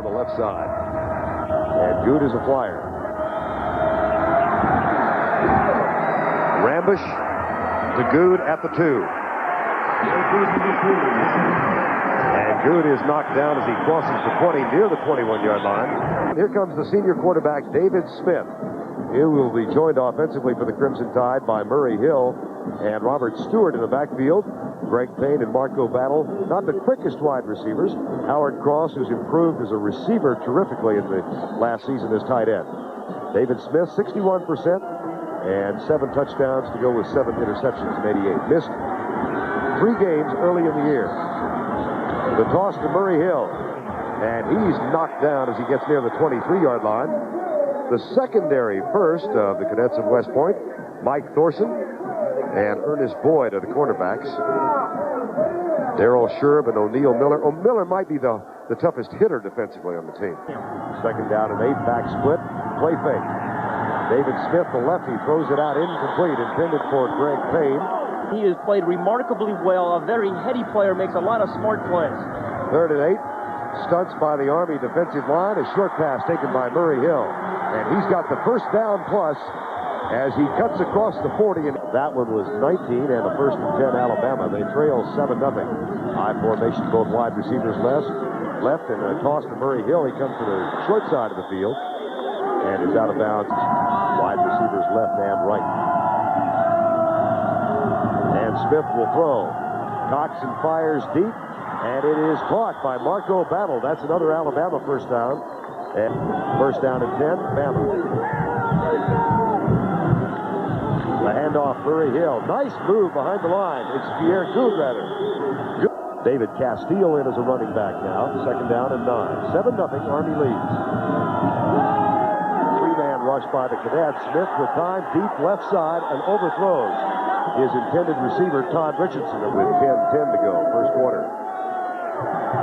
the left side. And Good is a flyer. Rambush to Good at the 2. And Good is knocked down as he crosses the 20 near the 21-yard line. Here comes the senior quarterback, David Smith. He will be joined offensively for the Crimson Tide by Murray Hill and Robert Stewart in the backfield. Greg Payne and Marco Battle, not the quickest wide receivers. Howard Cross, who's improved as a receiver terrifically in the last season as tight end. David Smith, 61%, and 7 touchdowns to go with 7 interceptions in 88. Missed 3 games early in the year. The toss to Murray Hill, and he's knocked down as he gets near the 23-yard line. The secondary first of the Cadets of West Point, Mike Thorson and Ernest Boyd are the cornerbacks. Darrell Sherb and O'Neal Miller. Miller might be the toughest hitter defensively on the team. Second down and 8, back split, play fake. David Smith, the lefty, throws it out incomplete, intended for Greg Payne. He has played remarkably well. A very heady player, makes a lot of smart plays. Third and 8, stunts by the Army defensive line. A short pass taken by Murray Hill. And he's got the first down plus as he cuts across the 40. And that one was 19 and a 1st and 10 Alabama. They trail 7-0. High formation, both wide receivers left and a toss to Murray Hill. He comes to the short side of the field and is out of bounds. Wide receivers left and right. And Smith will throw. Cocks and fires deep, and it is caught by Marco Battle. That's another Alabama first down. And first down and 10, Bama. The handoff, Murray Hill. Nice move behind the line. It's Pierre Good, rather. David Castile in as a running back now. Second down and 9. 7-0, Army leads. 3-man rush by the Cadets. Smith with time, deep left side, and overthrows his intended receiver, Todd Richardson, with 10-10 to go, first quarter.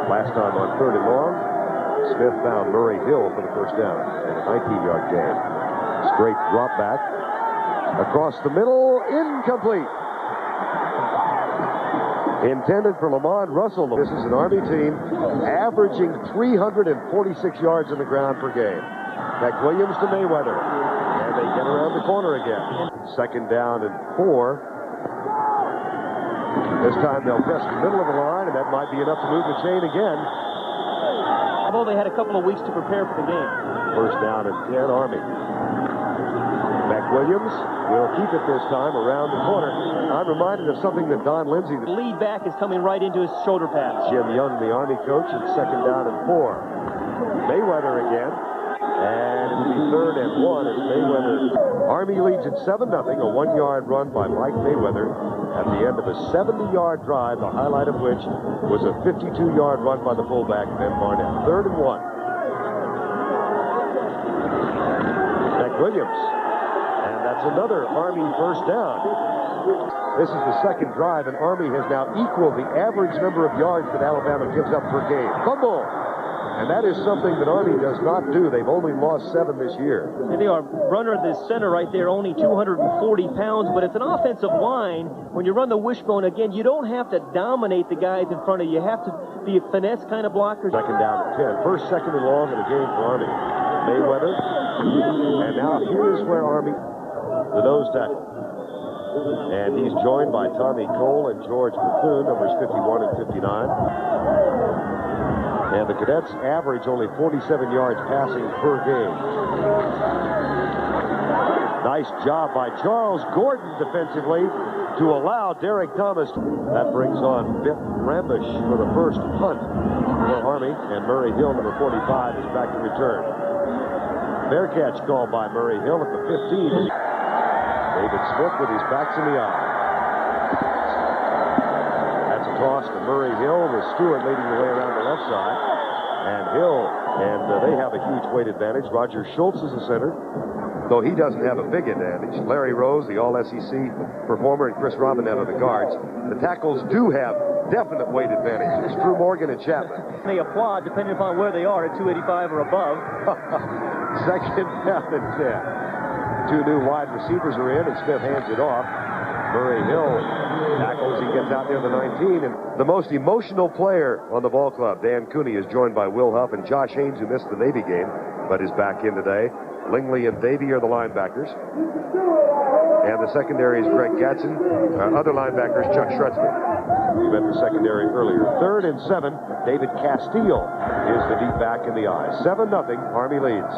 Last time on 3rd and long, Smith found Murray Hill for the first down in a 19-yard gain. Straight drop back. Across the middle, incomplete. Intended for Lamont Russell. This is an Army team averaging 346 yards on the ground per game. McWilliams to Mayweather. And they get around the corner again. Second down and 4. This time they'll test the middle of the line, and that might be enough to move the chain again. Although they had a couple of weeks to prepare for the game. First down and 10, Army. McWilliams will keep it this time around the corner. I'm reminded of something that Don Lindsay, the lead back, is coming right into his shoulder pass. Jim Young, the Army coach, at second down and 4. Mayweather again. And it'll be 3rd and 1 as Mayweather. Army leads at 7-0. A 1-yard run by Mike Mayweather at the end of a 70-yard drive, the highlight of which was a 52-yard run by the fullback, Ben Barnett. 3rd and 1. McWilliams. And that's another Army first down. This is the second drive, and Army has now equaled the average number of yards that Alabama gives up per game. Fumble! And that is something that Army does not do. They've only lost 7 this year. And they are runner, the center right there, only 240 pounds, but it's an offensive line. When you run the wishbone, again, you don't have to dominate the guys in front of you. You have to be a finesse kind of blocker. Second down and 10. First, second, and long in the game for Army. Mayweather. And now here's where Army, the nose tackle. And he's joined by Tommy Cole and George Bethune, numbers 51 and 59. And the Cadets average only 47 yards passing per game. Nice job by Charles Gordon defensively to allow Derek Thomas. That brings on Biff Rambush for the first punt for Army. And Murray Hill, number 45, is back to return. Fair catch called by Murray Hill at the 15. David Smith with his backs in the eye. That's a toss to Murray Hill with Stewart leading the way around the left side. And Hill, and they have a huge weight advantage. Roger Schultz is the center, though he doesn't have a big advantage. Larry Rose, the All-SEC performer, and Chris Robinette are the guards. The tackles do have definite weight advantages. Drew Morgan and Chapman. They applaud depending upon where they are at 285 or above. Second down and 10. 2 new wide receivers are in, and Smith hands it off. Murray Hill tackles. He gets out near the 19. And the most emotional player on the ball club, Dan Cooney, is joined by Will Huff and Josh Haynes, who missed the Navy game, but is back in today. Lingley and Davey are the linebackers. And the secondary is Greg Gadsden. Other linebackers, Chuck Schrutzman. We met the secondary earlier. 3rd and 7. David Castile is the deep back in the eye. 7-0. Army leads.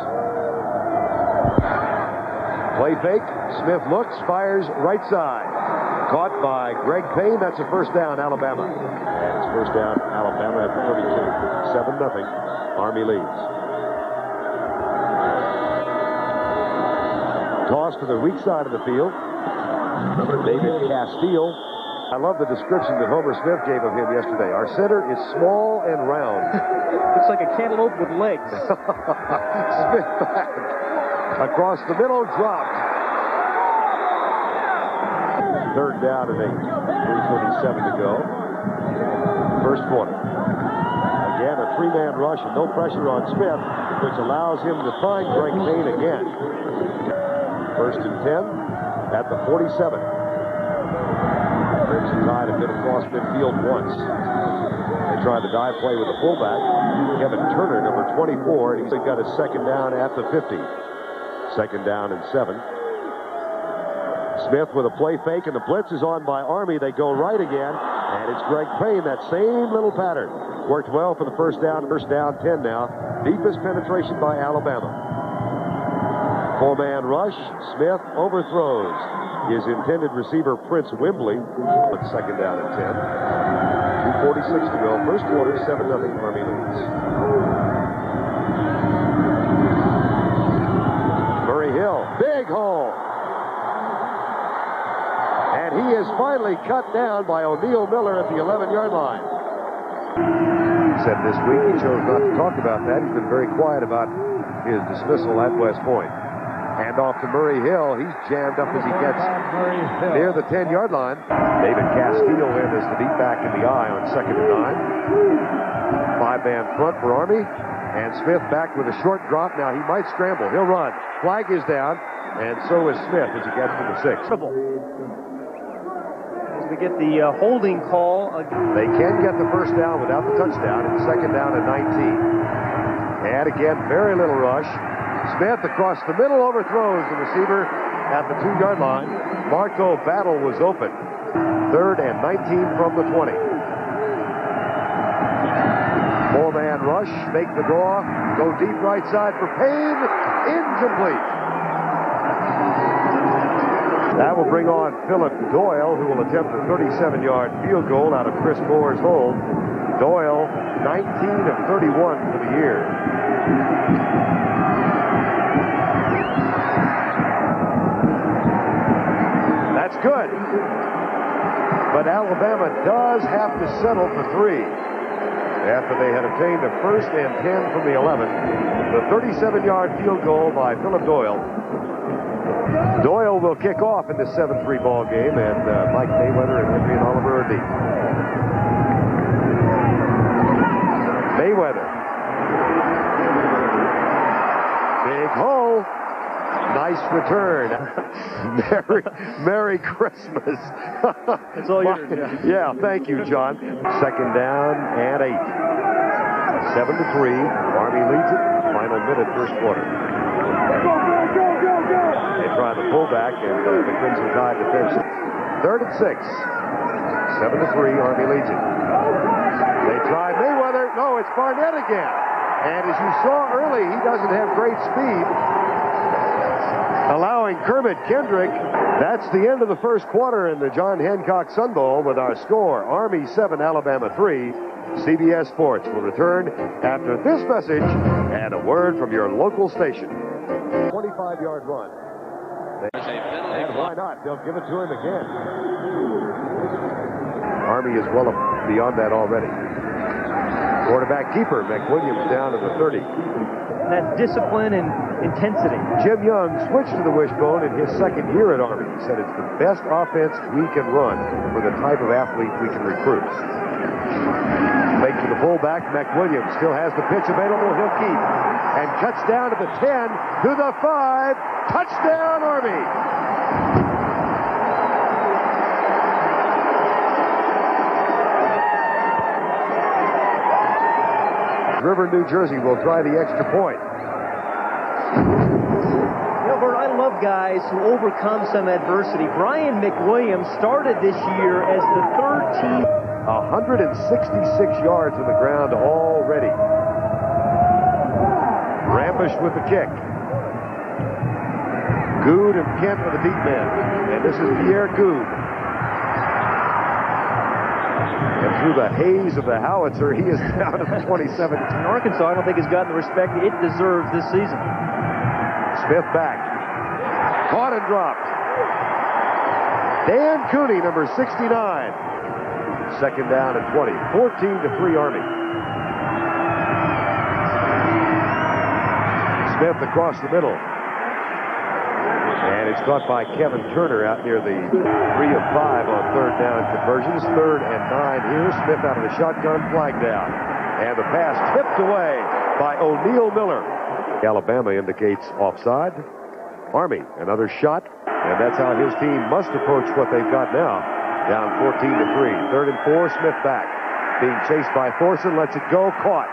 Play fake. Smith looks, fires right side. Caught by Greg Payne. That's a first down, Alabama. And it's first down, Alabama at the 32. 7-0. Army leads. Toss to the weak side of the field. David Castile. I love the description that Homer Smith gave of him yesterday. Our center is small and round. Looks like a cantaloupe with legs. Smith back. Across the middle, dropped. 3rd down and 8. 3:27 to go. First quarter. Again, a 3-man rush and no pressure on Smith, which allows him to find Greg Payne again. 1st and 10 at the 47. Crimson Tide have been across midfield once. They tried the dive play with the fullback, Kevin Turner, number 24, and he's got a second down at the 50. 2nd down and 7. Smith with a play fake, and the blitz is on by Army. They go right again, and it's Greg Payne, that same little pattern. Worked well for the first down. First down, 10 now. Deepest penetration by Alabama. 4-man rush. Smith overthrows his intended receiver, Prince Wimbley. But 2nd down and 10. 2:46 to go. First quarter, 7-0. Army leads. Murray Hill. Big hole. And he is finally cut down by O'Neal Miller at the 11-yard line. He said this week he chose not to talk about that. He's been very quiet about his dismissal at West Point. Hand off to Murray Hill. He's jammed up as he gets near the 10-yard line. David Castile in as the deep back in the eye on 2nd and 9. 5-man front for Army. And Smith back with a short drop. Now he might scramble. He'll run. Flag is down. And so is Smith as he gets to the 6. As we get the holding call. They can get the first down without the touchdown. It's 2nd down and 19. And again, very little rush. Smith across the middle overthrows the receiver at the 2-yard line. Marco Battle was open. 3rd and 19 from the 20. 4-man rush, make the draw, go deep right side for Payne, incomplete. That will bring on Philip Doyle, who will attempt a 37-yard field goal out of Chris Moore's hold. Doyle, 19 of 31 for the year. That's good. But Alabama does have to settle for 3. After they had obtained a 1st and 10 from the 11. The 37-yard field goal by Philip Doyle. Doyle will kick off in this 7-3 ball game, and Mike Mayweather and Henry and Oliver are deep. Mayweather. Big hole. Nice return. Merry Christmas. That's all yours. Yeah, thank you, John. 2nd down and 8. 7-3. Army leads it. Final minute, first quarter. They try the fullback, and the Crimson Tide defense. 3rd and 6. 7-3. Army leads it. They try Mayweather. No, it's Barnett again. And as you saw early, he doesn't have great speed, allowing Kermit Kendrick. That's the end of the first quarter in the John Hancock Sun Bowl with our score, Army 7, Alabama 3. CBS Sports will return after this message and a word from your local station. 25-yard run. And why not? They'll give it to him again. Army is well beyond that already. Quarterback keeper, McWilliams down to the 30. That discipline and intensity. Jim Young switched to the wishbone in his 2nd year at Army. He said it's the best offense we can run for the type of athlete we can recruit. Fake to the fullback. McWilliams still has the pitch available. He'll keep. And cuts down to the 10, to the 5. Touchdown, Army! River, New Jersey will try the extra point. You know, Bert, I love guys who overcome some adversity. Brian McWilliams started this year as the third team. 166 yards on the ground already. Rambush with the kick. Good and Kent with the deep man. And this is Pierre Good. And through the haze of the howitzer, he is down at the 27. Arkansas, I don't think, has gotten the respect it deserves this season. Smith back. Caught and dropped. Dan Cooney, number 69. Second down and 20. 14-3 Army. Smith across the middle. And it's caught by Kevin Turner out near the 3 of 5 on third down conversions. 3rd and 9 here. Smith out of the shotgun, flag down. And the pass tipped away by O'Neal Miller. Alabama indicates offside. Army, another shot. And that's how his team must approach what they've got now. Down 14-3. 3rd and 4, Smith back. Being chased by Thorson, lets it go, caught.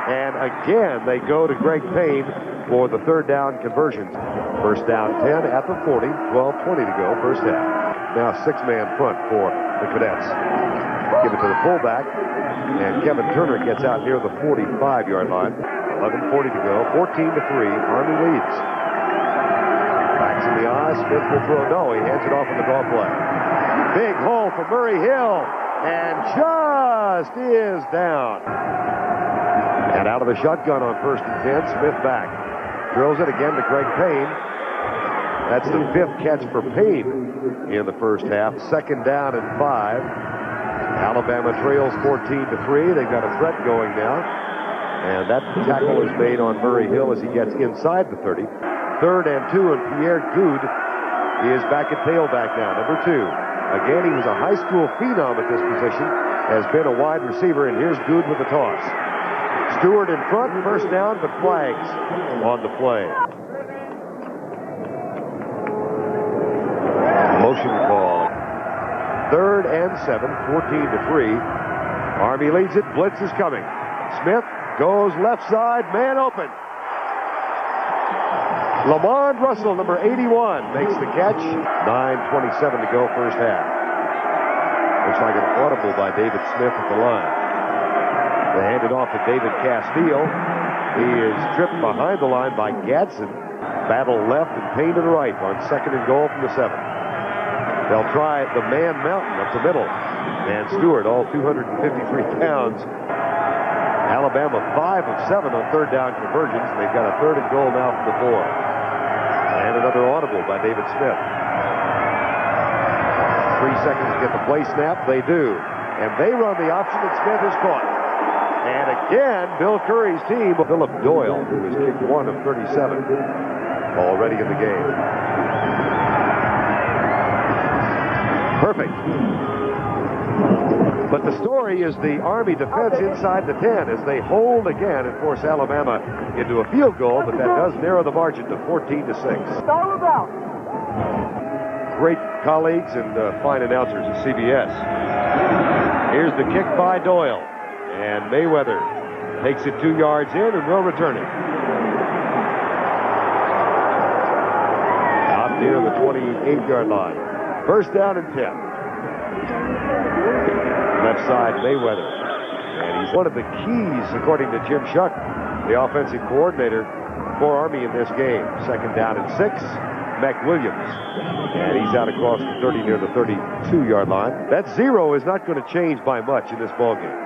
And again, they go to Greg Payne for the third down conversions. First down 10 at the 40, 12:20 to go, first half. Now 6-man front for the Cadets. Give it to the fullback, and Kevin Turner gets out near the 45-yard line. 11:40 to go, 14-3, Army leads. Backs in the eye, Smith will throw. No, he hands it off in the draw play. Big hole for Murray Hill, and just is down. And out of the shotgun on 1st and 10, Smith back. Drills it again to Greg Payne. That's the 5th catch for Payne in the first half. 2nd down and 5. Alabama trails 14-3. They've got a threat going now. And that tackle is made on Murray Hill as he gets inside the 30. 3rd and 2, and Pierre Good is back at tailback now, number 2. Again, he was a high school phenom at this position, has been a wide receiver, and here's Good with the toss. Stewart in front, first down, but flags on the play. Motion call. 3rd and 7, 14-3. Army leads it, blitz is coming. Smith goes left side, man open. Lamond Russell, number 81, makes the catch. 9:27 to go, first half. Looks like an audible by David Smith at the line. They hand it off to David Castile. He is tripped behind the line by Gadsden. Battle left and Payne to the right on 2nd and goal from the 7. They'll try the man mountain up the middle. And Stewart, all 253 pounds. Alabama 5 of 7 on third down conversions. They've got a 3rd and goal now from the 4. And another audible by David Smith. 3 seconds to get the play snap. They do. And they run the option that Smith is caught. And again, Bill Curry's team, Philip Doyle, who has kicked 1 of 37 already in the game. Perfect. But the story is the Army defense inside the 10 as they hold again and force Alabama into a field goal, but that does narrow the margin to 14-6. Great colleagues and fine announcers at CBS. Here's the kick by Doyle. And Mayweather takes it 2 yards in and will return it. Out near the 28-yard line. First down and 10. Left side, Mayweather. And he's one of the keys, according to Jim Shuck, the offensive coordinator for Army in this game. 2nd down and 6. McWilliams. And he's out across the 30 near the 32-yard line. That 0 is not going to change by much in this ballgame.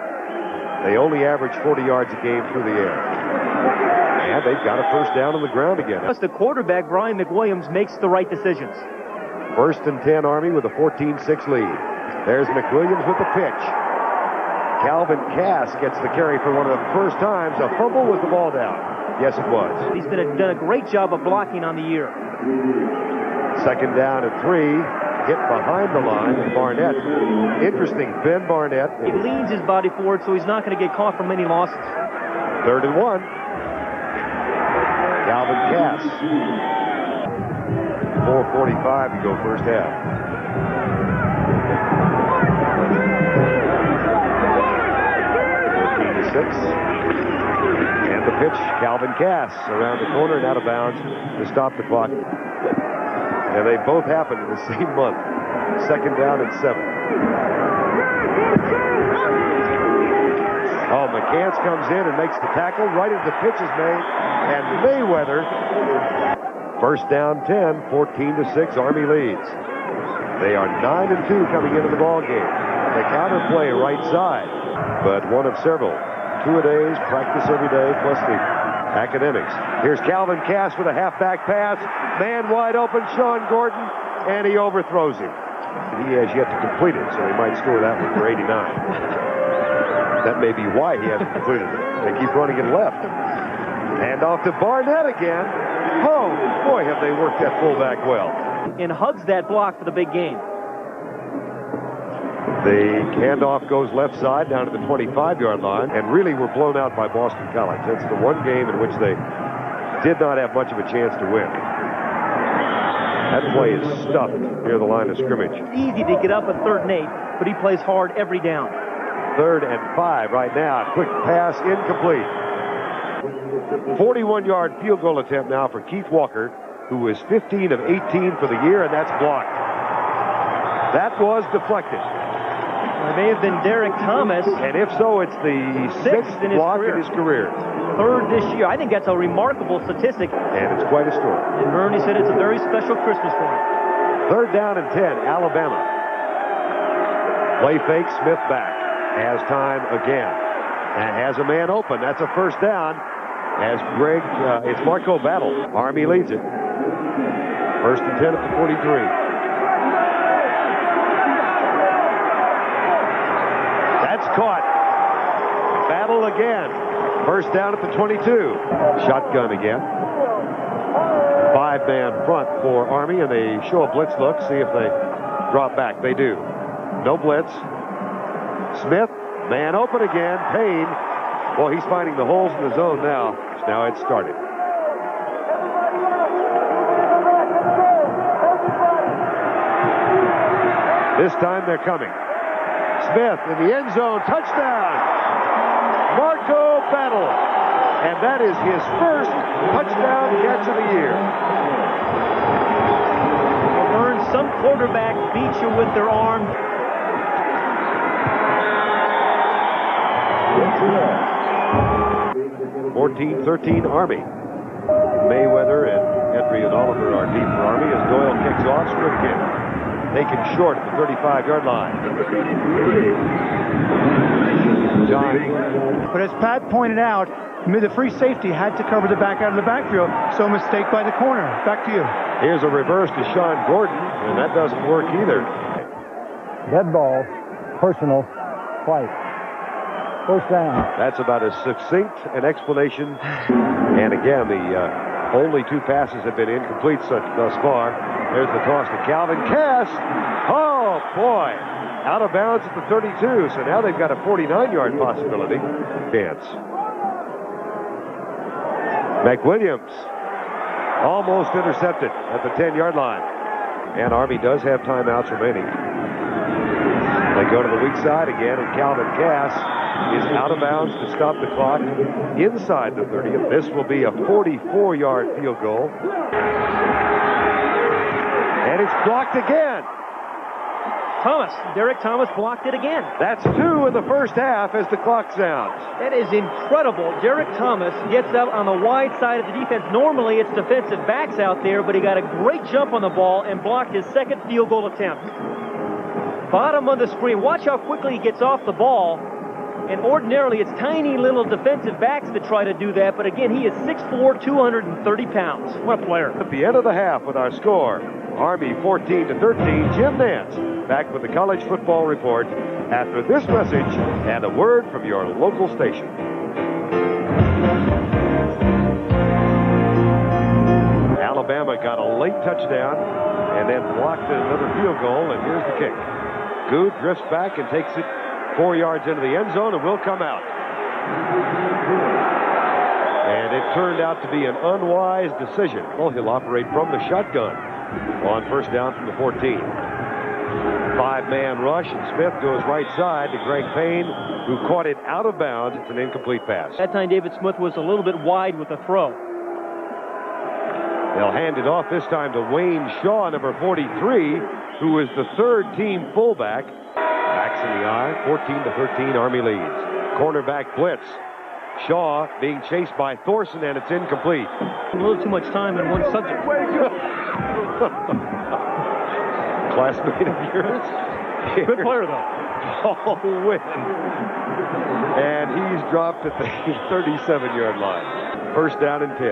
They only average 40 yards a game through the air. And they've got a first down on the ground again. Plus the quarterback, Brian McWilliams, makes the right decisions. 1st and 10 Army with a 14-6 lead. There's McWilliams with the pitch. Calvin Cass gets the carry for one of the first times. A fumble with the ball down. Yes, it was. He's done a great job of blocking on the year. 2nd down and 3. Hit behind the line, Barnett. Interesting, Ben Barnett. He leans his body forward, so he's not going to get caught from any losses. 3rd and 1. Calvin Cass. 4:45 to go, first half. And the pitch, Calvin Cass around the corner and out of bounds to stop the clock. And they both happened in the same month. 2nd down and 7. Oh, McCants comes in and makes the tackle right as the pitch is made. And Mayweather, 1st down 10, 14-6, Army leads. They are 9-2 coming into the ball game. The counter play right side, but one of several. 2-a-days, practice every day, plus the academics. Here's Calvin Cass with a halfback pass. Man wide open, Sean Gordon, and he overthrows him. He has yet to complete it, so he might score that one for 89. That may be why he hasn't completed it. They keep running it left. And off to Barnett again. Oh, boy, have they worked that fullback well. And hugs that block for the big game. The handoff goes left side down to the 25-yard line, and really were blown out by Boston College. That's the one game in which they did not have much of a chance to win. That play is stuffed near the line of scrimmage. Easy to get up at 3rd and 8, but he plays hard every down. 3rd and 5 right now. Quick pass, incomplete. 41-yard field goal attempt now for Keith Walker, who is 15 of 18 for the year, and that's blocked. That was deflected. It may have been Derek Thomas. And if so, it's the 6th block in his career. 3rd this year. I think that's a remarkable statistic. And it's quite a story. And Bernie said it's a very special Christmas for him. 3rd down and 10, Alabama. Play fake, Smith back. Has time again. And has a man open. That's a 1st down. As Greg, it's Marco Battle. Army leads it. 1st and 10 at the 43. That's caught. Battle again. 1st down at the 22. Shotgun again. 5-man front for Army, and they show a blitz look, see if they drop back. They do. No blitz. Smith, man open again. Payne. Well, he's finding the holes in the zone now. Now it's started. This time they're coming. Smith in the end zone, touchdown! Marco Battle. And that is his 1st touchdown catch of the year. Vern, some quarterbacks beat you with their arm. 14-13 Army. Mayweather and Henry and Oliver are deep for Army as Doyle kicks off. Stripkin taken short at the 35-yard line. John. But as Pat pointed out, the free safety had to cover the back out of the backfield, so a mistake by the corner. Back to you. Here's a reverse to Sean Gordon, and that doesn't work either. Dead ball, personal, fight. 1st down. That's about as succinct an explanation. And again, the only 2 passes have been incomplete thus far. There's the toss to Calvin Cass. Oh, boy. Out of bounds at the 32. So now they've got a 49-yard possibility. Chance. McWilliams almost intercepted at the 10-yard line. And Army does have timeouts remaining. They go to the weak side again, and Calvin Cass is out of bounds to stop the clock inside the 30th. This will be a 44-yard field goal. And it's blocked again. Derek Thomas blocked it again. That's 2 in the 1st half as the clock sounds. That is incredible. Derek Thomas gets out on the wide side of the defense. Normally it's defensive backs out there, but he got a great jump on the ball and blocked his 2nd field goal attempt. Bottom of the screen. Watch how quickly he gets off the ball. And ordinarily, it's tiny little defensive backs that try to do that. But again, he is 6'4", 230 pounds. What a player. At the end of the half with our score, Army 14-13. Jim Nance back with the College Football Report after this message and a word from your local station. Alabama got a late touchdown and then blocked another field goal, and here's the kick. Good drifts back and takes it 4 yards into the end zone and will come out. And it turned out to be an unwise decision. Well, he'll operate from the shotgun on 1st down from the 14. 5-man rush, and Smith goes right side to Greg Payne, who caught it out of bounds. It's an incomplete pass. That time David Smith was a little bit wide with the throw. They'll hand it off this time to Wayne Shaw, number 43, who is the third-team fullback. Backs in the eye, 14-13, Army leads. Cornerback blitz. Shaw being chased by Thorson, and it's incomplete. A little too much time in one subject. Classmate of yours? Good player, though. Paul Wynn. And he's dropped at the 37-yard line. First down and 10.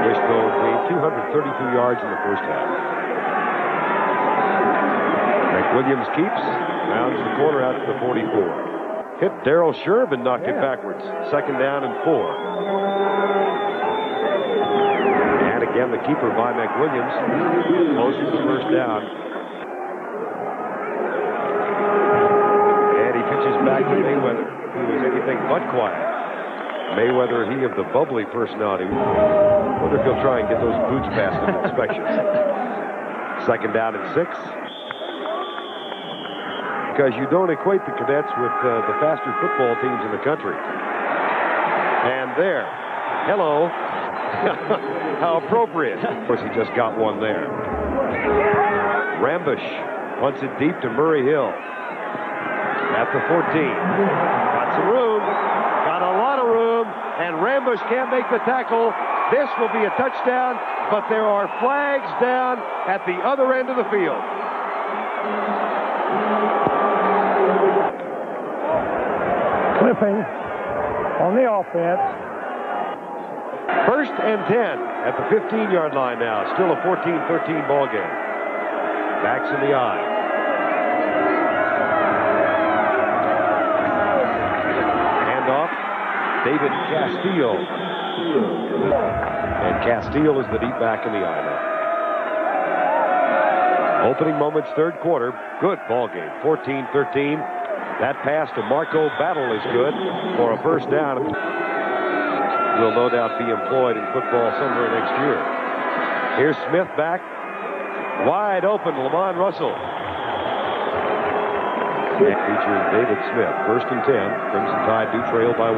Wishbone gained 232 yards in the first half. McWilliams keeps, rounds the corner out to the 44. Hit Darrell Sherman, knocked it backwards. Second down and 4. And again, the keeper by McWilliams. Close to the first down. And he pitches back to Mayweather, who is anything but quiet. Mayweather, he of the bubbly personality. Wonder if he'll try and get those boots past the inspections. Second down and 6. Because you don't equate the Cadets with the faster football teams in the country. And there. Hello. How appropriate. Of course, he just got one there. Rambush punts it deep to Murray Hill. At the 14. Got some room. Got a lot of room. And Rambush can't make the tackle. This will be a touchdown, but there are flags down at the other end of the field. Clipping on the offense. First and 10 at the 15-yard line now. Still a 14-13 ball game. Backs in the eye. Handoff. David Castillo. And Castillo is the deep back in the eye now. Opening moments, third quarter. Good ball game. 14-13. That pass to Marco Battle is good for a first down. Will no doubt be employed in football somewhere next year. Here's Smith back. Wide open, Lamont Russell. Featuring David Smith. First and 10. Crimson Tide do trail by 1.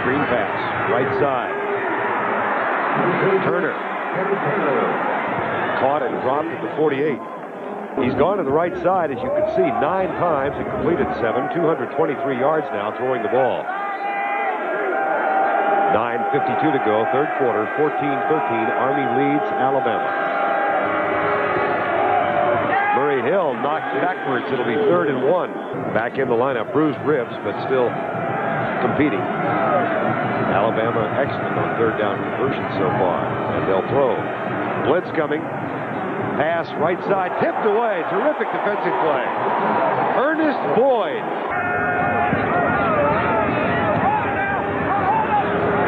Screen pass. Right side. Turner. Caught and dropped at the 48. He's gone to the right side, as you can see, 9 times and completed 7. 223 yards now throwing the ball. 9:52 to go, third quarter, 14-13. Army leads Alabama. Murray Hill knocked backwards. It'll be 3rd and 1. Back in the lineup, bruised ribs, but still competing. Alabama excellent on third down conversion so far, and they'll throw. Blitz coming. Pass right side, tipped away. Terrific defensive play. Ernest Boyd.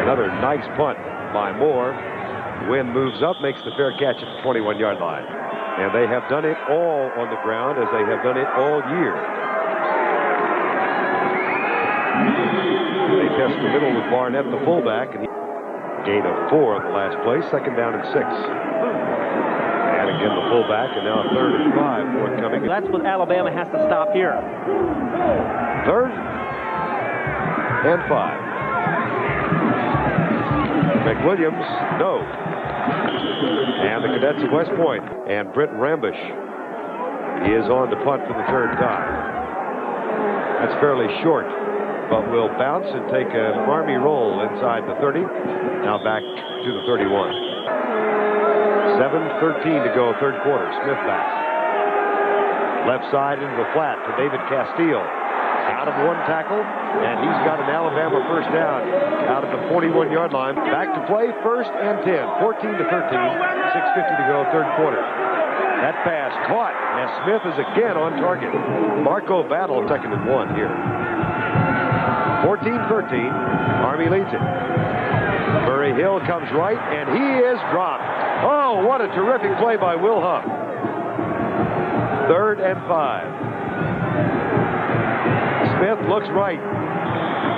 Another nice punt by Moore. Wynn moves up, makes the fair catch at the 21-yard line. And they have done it all on the ground, as they have done it all year. They test the middle with Barnett, the fullback, and he gain of 4 on the last play. Second down and 6. And again, the fullback, and now 3rd and 5 forthcoming. That's what Alabama has to stop here. 3rd and 5. McWilliams, no. And the Cadets of West Point. And Brent Rambush is on to punt for the 3rd time. That's fairly short, but will bounce and take an Army roll inside the 30. Now back to the 31. 7:13 to go, third quarter. Smith back. Left side into the flat to David Castillo. Out of one tackle, and he's got an Alabama first down out at the 41-yard line. Back to play, 1st and 10. 14-13. 6:50 to go, third quarter. That pass caught, and Smith is again on target. Marco Battle, 2nd and 1 here. 14-13. Army leads it. Murray Hill comes right, and he is dropped. Oh, what a terrific play by Will Huff. 3rd and 5. Smith looks right.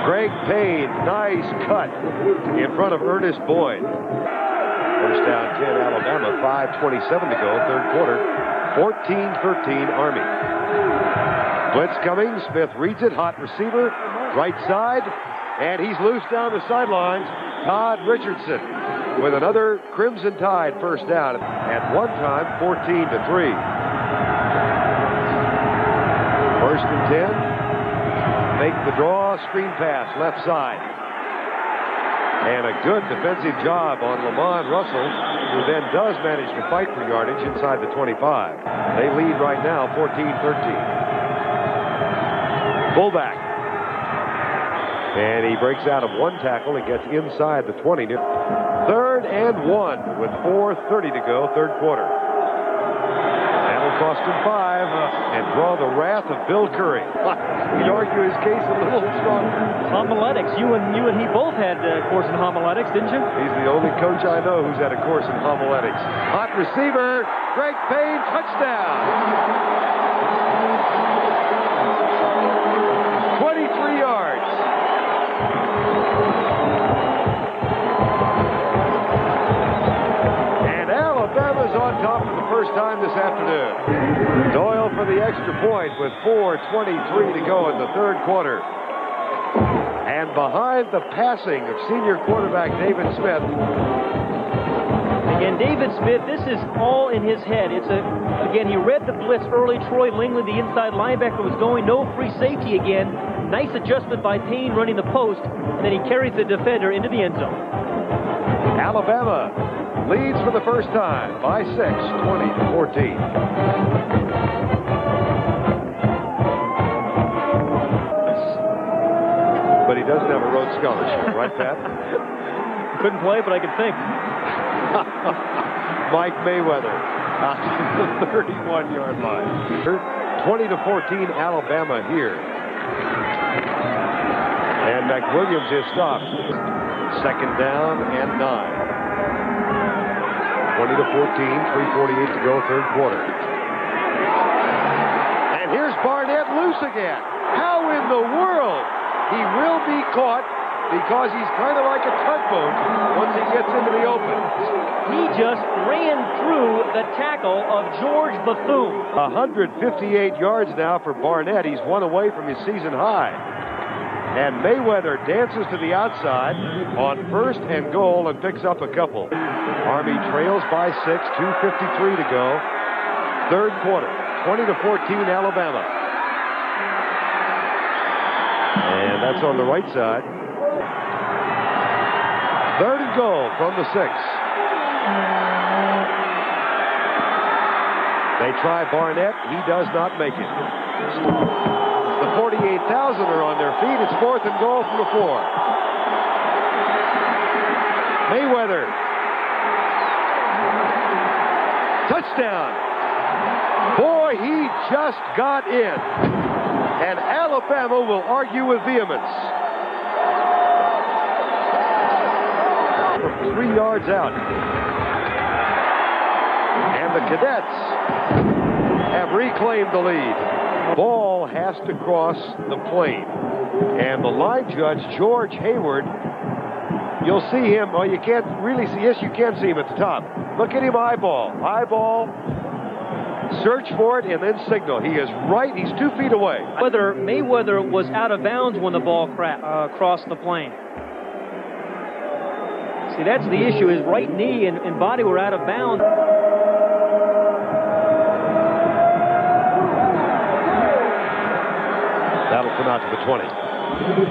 Greg Payne, nice cut in front of Ernest Boyd. First down 10, Alabama, 5:27 to go, third quarter. 14-13 Army. Blitz coming. Smith reads it. Hot receiver. Right side. And he's loose down the sidelines. Todd Richardson with another Crimson Tide first down. At one time, 14-3. First and 10. Make the draw. Screen pass. Left side. And a good defensive job on Lamont Russell, who then does manage to fight for yardage inside the 25. They lead right now, 14-13. Fullback. And he breaks out of one tackle and gets inside the 20. 3rd and 1 with 4:30 to go, third quarter. That'll cost him 5 and draw the wrath of Bill Curry. He'd argue his case a little stronger. Homiletics. You and he both had a course in homiletics, didn't you? He's the only coach I know who's had a course in homiletics. Hot receiver, Greg Payne, touchdown. 23 yards. And Alabama's on top for the first time this afternoon. Doyle for the extra point with 4:23 to go in the third quarter. And behind the passing of senior quarterback David Smith. Again, David Smith, this is all in his head. Again, he read the blitz early. Troy Lingley, the inside linebacker, was going. No free safety again. Nice adjustment by Payne running the post. And then he carries the defender into the end zone. Alabama leads for the first time by 6, 20-14. But he doesn't have a Rhodes Scholarship, right, Pat? Couldn't play, but I could think. Mike Mayweather out to the 31-yard line. 20-14 Alabama here. And McWilliams is stopped. Second down and 9. 20-14, 3:48 to go, third quarter. And here's Barnett loose again. How in the world? He will be caught because he's kind of like a tugboat once he gets into the open. He just ran through the tackle of George Bethune. 158 yards now for Barnett. He's one away from his season high. And Mayweather dances to the outside on 1st and goal and picks up a couple. Army trails by 6, 2:53 to go. Third quarter, 20-14 Alabama. And that's on the right side. 3rd and goal from the 6. They try Barnett. He does not make it. The 48,000 are on their feet. It's 4th and goal from the 4. Mayweather. Touchdown. Boy, he just got in. And Alabama will argue with vehemence. From 3 yards out. And the Cadets have reclaimed the lead. Ball has to cross the plane. And the line judge, George Hayward, you'll see him, oh, you can't really see, yes, you can see him at the top. Look at him eyeball. Eyeball, search for it, and then signal. He is right, he's 2 feet away. Whether Mayweather was out of bounds when the ball crossed the plane. See, that's the issue. His right knee and body were out of bounds. That'll come out to the 20.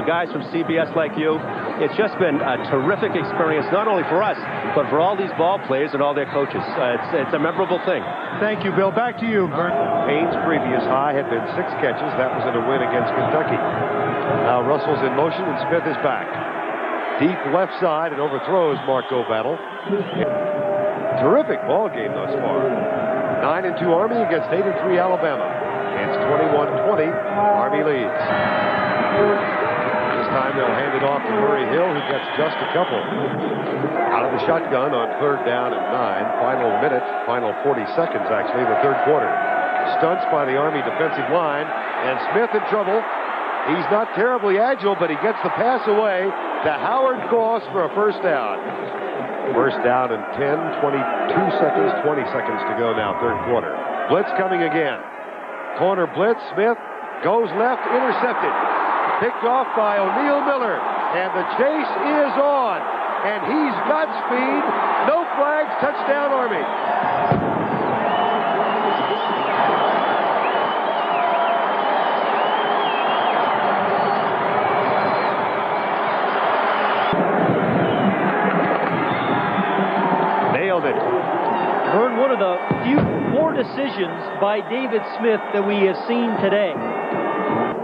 Guys from CBS like you, it's just been a terrific experience, not only for us, but for all these ball players and all their coaches. It's a memorable thing. Thank you, Bill. Back to you, Bert. Payne's previous high had been 6 catches. That was in a win against Kentucky. Now Russell's in motion and Smith is back. Deep left side and overthrows Marco Battle. Terrific ball game thus far. 9-2 Army against 8-3 Alabama. It's 21-20. Army leads. This time they'll hand it off to Murray Hill, who gets just a couple. Out of the shotgun on 3rd down and 9. Final minute, final 40 seconds actually, the third quarter. Stunts by the Army defensive line, and Smith in trouble. He's not terribly agile, but he gets the pass away, to Howard Goss for a first down. First down and 10, 22 seconds, 20 seconds to go now, third quarter. Blitz coming again. Corner blitz. Smith goes left, intercepted. Picked off by O'Neal Miller. And the chase is on. And he's got speed. No flags. Touchdown, Army. Nailed it. Vern, one of the few poor decisions by David Smith that we have seen today.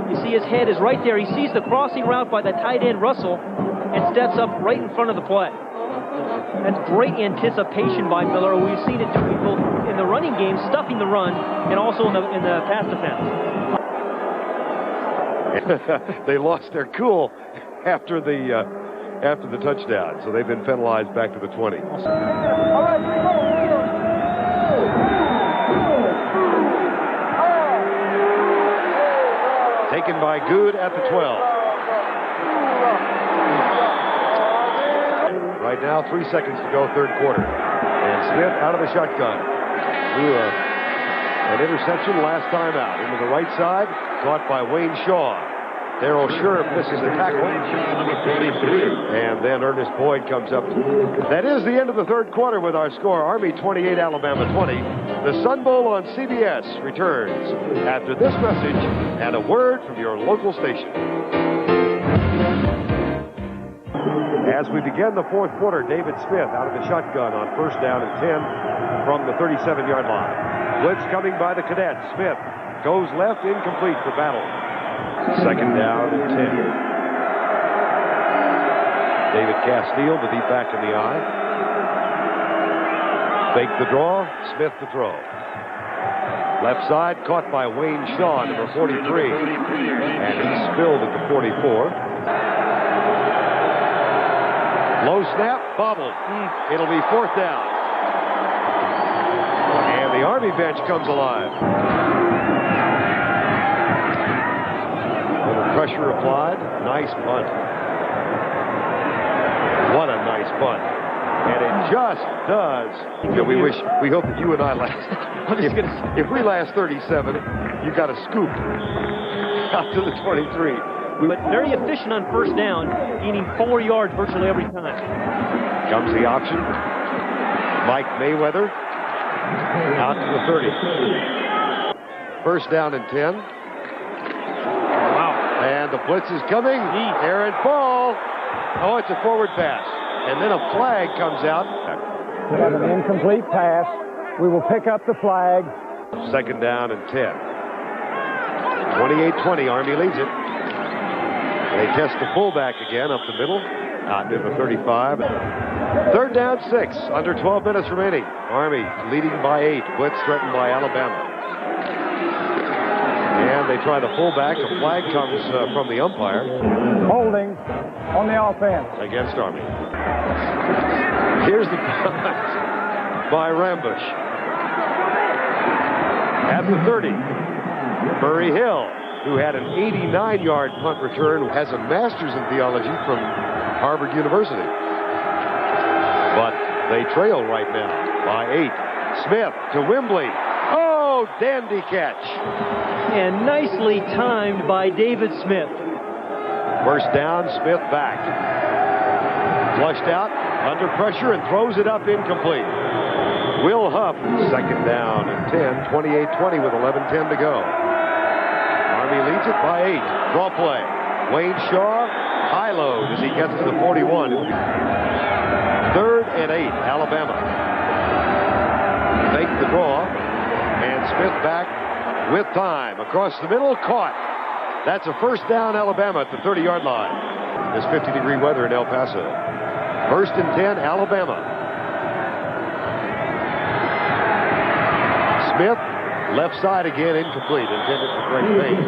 You see his head is right there. He sees the crossing route by the tight end Russell and steps up right in front of the play. That's great anticipation by Miller. We've seen it doing both in the running game, stuffing the run, and also in the pass defense. They lost their cool after the touchdown, so they've been penalized back to the 20. Taken by Good at the 12. Right now, 3 seconds to go, third quarter. And Smith out of the shotgun. Threw an interception last time out. Into the right side, caught by Wayne Shaw. Darrell Scherf misses the tackle. And then Ernest Boyd comes up. That is the end of the third quarter with our score. Army 28, Alabama 20. The Sun Bowl on CBS returns after this message and a word from your local station. As we begin the fourth quarter, David Smith out of the shotgun on first down and 10 from the 37-yard line. Blitz coming by the Cadets. Smith goes left, incomplete for Battle. Second down and 10. David Castile, the deep back in the eye. Fake the draw, Smith the throw. Left side, caught by Wayne Shaw, number 43. And he spilled at the 44. Low snap, bobbled. It'll be fourth down. And the Army bench comes alive. Little pressure applied. Nice punt. What a nice punt. And it just does. We hope that you and I last. If we last 37, you got a scoop out to the 23. But very efficient on first down, gaining 4 yards virtually every time. Comes the option. Mike Mayweather out to the 30. First down and 10. Wow. And the blitz is coming. Aaron Ball. Oh, it's a forward pass. And then a flag comes out. We have an incomplete pass. We will pick up the flag. Second down and 10. 28-20, Army leads it. They test the fullback again up the middle. Out near the 35. Third down, 6. Under 12 minutes remaining. Army leading by 8. Blitz threatened by Alabama. And they try the fullback. A flag comes from the umpire. Holding on the offense. Against Army. Here's the punt by Rambush. At the 30. Murray Hill, who had an 89-yard punt return, has a master's in theology from Harvard University. But they trail right now by 8. Smith to Wembley. Oh, dandy catch. And nicely timed by David Smith. First down, Smith back. Flushed out, under pressure, and throws it up incomplete. Will Huff, second down and 10, 28-20 with 11:10 to go. Army leads it by 8. Draw play. Wayne Shaw, high load as he gets to the 41. Third and 8, Alabama. Fake the draw, and Smith back with time. Across the middle, caught. That's a first down, Alabama at the 30-yard line. It's 50-degree weather in El Paso. First and 10, Alabama. Smith, left side again, incomplete, intended for Frank Payne.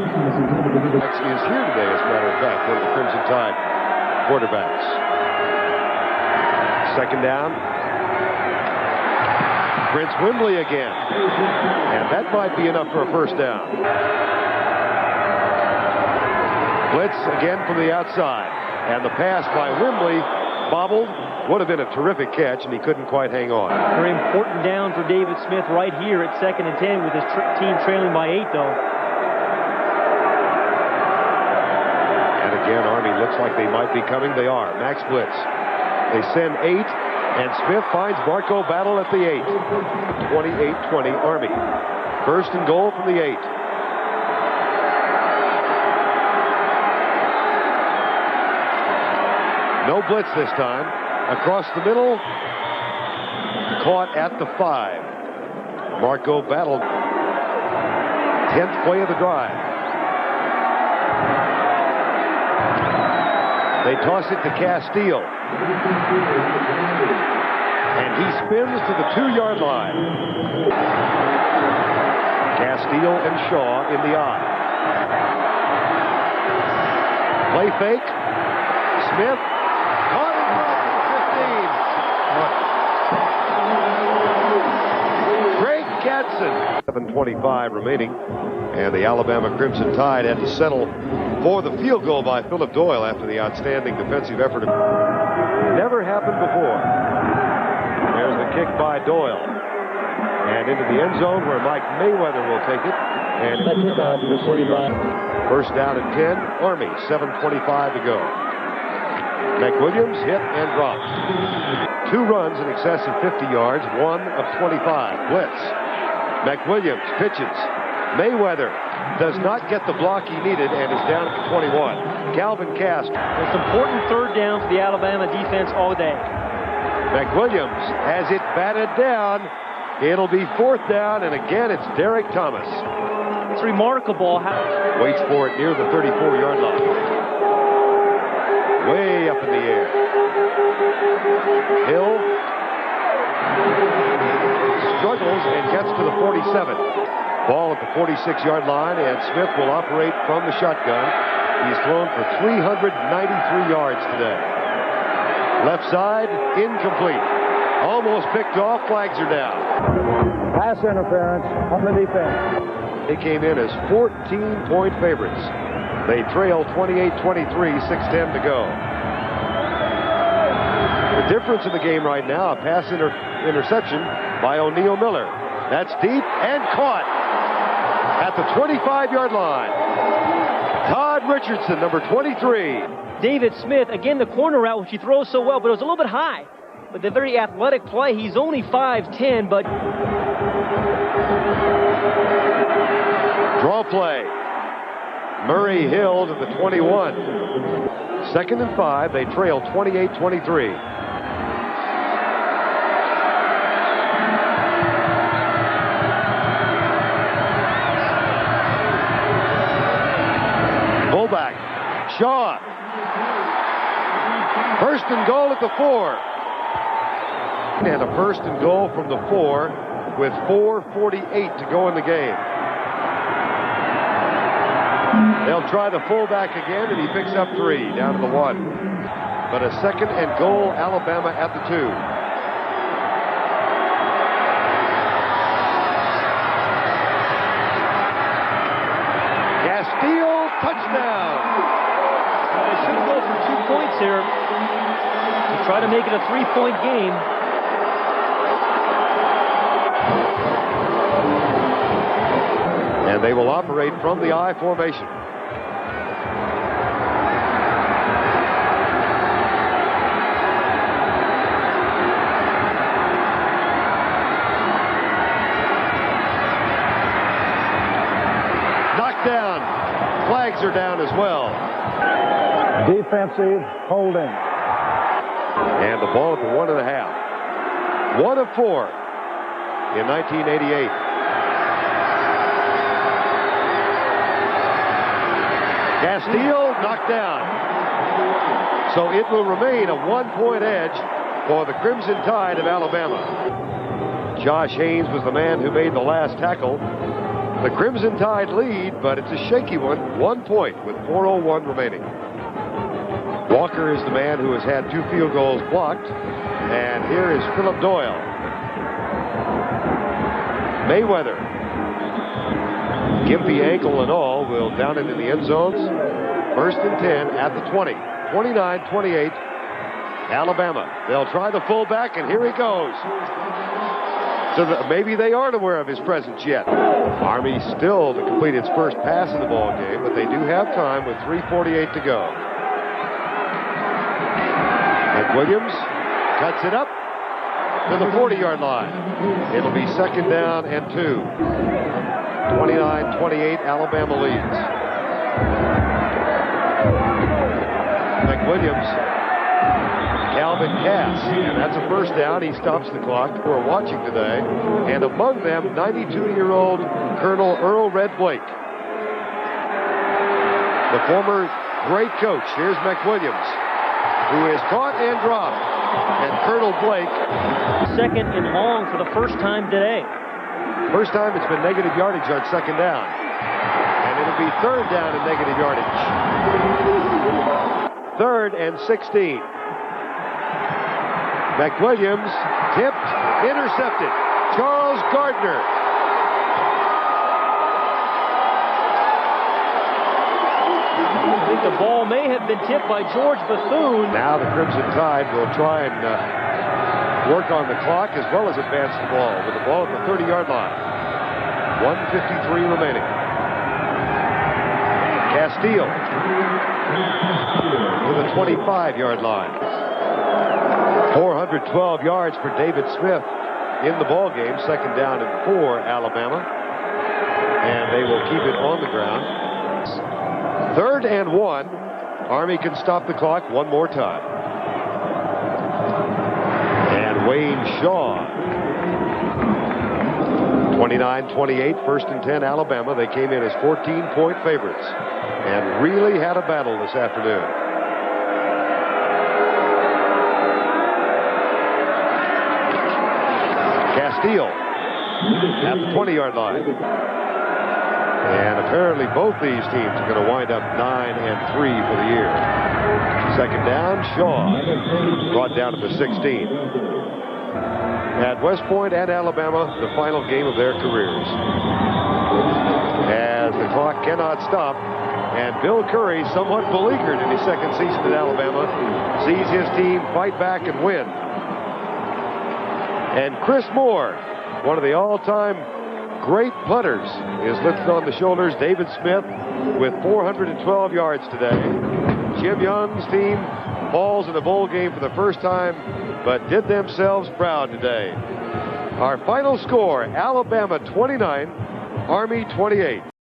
Actually is here today, as a matter of fact, one of the Crimson Tide quarterbacks. Second down. Prince Wembley again. And that might be enough for a first down. Blitz again from the outside. And the pass by Wimbley bobbled. Would have been a terrific catch, and he couldn't quite hang on. Very important down for David Smith right here at 2nd and 10 with his team trailing by 8, though. And again, Army looks like they might be coming. They are. Max blitz. They send 8, and Smith finds Marco Battle at the 8. 28-20 Army. 1st and goal from the 8. No blitz this time. Across the middle. Caught at the 5. Marco Battle. 10th play of the drive. They toss it to Castile. And he spins to the 2-yard line. Castile and Shaw in the eye. Play fake. Smith. Caught in front of the 15. Greg Gadsden. 7:25 remaining. And the Alabama Crimson Tide had to settle for the field goal by Philip Doyle after the outstanding defensive effort. Never happened before. There's the kick by Doyle. And into the end zone where Mike Mayweather will take it. And first down and 10. Army, 7:25 to go. McWilliams hit and dropped. 2 runs in excess of 50 yards, 1 of 25. Blitz. McWilliams pitches. Mayweather does not get the block he needed and is down at the 21. Calvin Cast. It's important 3rd down for the Alabama defense all day. McWilliams has it batted down. It'll be 4th down, and again it's Derek Thomas. It's remarkable how... Waits for it near the 34-yard line. Way up in the air. Hill struggles and gets to the 47. Ball at the 46-yard line, and Smith will operate from the shotgun. He's thrown for 393 yards today. Left side, incomplete. Almost picked off. Flags are down. Pass interference on the defense. They came in as 14-point favorites. They trail 28-23, 6:10 to go. The difference in the game right now, a pass interception by O'Neal Miller. That's deep and caught at the 25-yard line. Todd Richardson, number 23. David Smith, again, the corner route, which he throws so well, but it was a little bit high. But the very athletic play, he's only 5'10", but... Draw play. Murray Hill to the 21. 2nd and 5. They trail 28-23. Fullback. Shaw. 1st and goal at the 4. And a 1st and goal from the 4 with 4:48 to go in the game. They'll try the fullback again, and he picks up 3 down to the 1. But a 2nd and goal, Alabama at the 2. Castile, touchdown. They should go for 2 points here to try to make it a 3-point game. And they will operate from the I formation. Knocked down. Flags are down as well. Defensive holding. And the ball at the 1.5. 1 of 4 in 1988. Castile knocked down. So it will remain a 1-point edge for the Crimson Tide of Alabama. Josh Haynes was the man who made the last tackle. The Crimson Tide lead, but it's a shaky one. 1 point with 4:01 remaining. Walker is the man who has had 2 field goals blocked. And here is Philip Doyle. Mayweather, gimpy ankle and all, will down into the end zones. First and 10 at the 20. 29-28, Alabama. They'll try the fullback, and here he goes. So maybe they aren't aware of his presence yet. Army still to complete its first pass in the ball game, but they do have time with 3:48 to go. McWilliams cuts it up to the 40-yard line. It'll be second down and 2. 29-28, Alabama leads. McWilliams, Calvin Cass, and that's a first down. He stops the clock. We're watching today, and among them, 92-year-old Colonel Earl Red Blake, the former great coach. Here's McWilliams, who is caught and dropped, and Colonel Blake. Second and long for the first time today. First time it's been negative yardage on second down, and it'll be third down and negative yardage. Third and 16. McWilliams tipped, intercepted. Charles Gardner. I think the ball may have been tipped by George Bethune. Now the Crimson Tide will try and work on the clock as well as advance the ball with the ball at the 30-yard line. 1:53 remaining. Castile with a 25-yard line. 412 yards for David Smith in the ball game. Second down and 4, Alabama. And they will keep it on the ground. Third and 1. Army can stop the clock one more time. And Wayne Shaw. 29-28, first and 10, Alabama. They came in as 14-point favorites and really had a battle this afternoon. Castile at the 20-yard line. And apparently both these teams are going to wind up 9-3 for the year. Second down, Shaw brought down to the 16. At West Point and Alabama, the final game of their careers. As the clock cannot stop, and Bill Curry, somewhat beleaguered in his second season at Alabama, sees his team fight back and win. And Chris Moore, one of the all-time great punters, is lifted on the shoulders. David Smith with 412 yards today. Jim Young's team falls in the bowl game for the first time, but did themselves proud today. Our final score, Alabama 29, Army 28.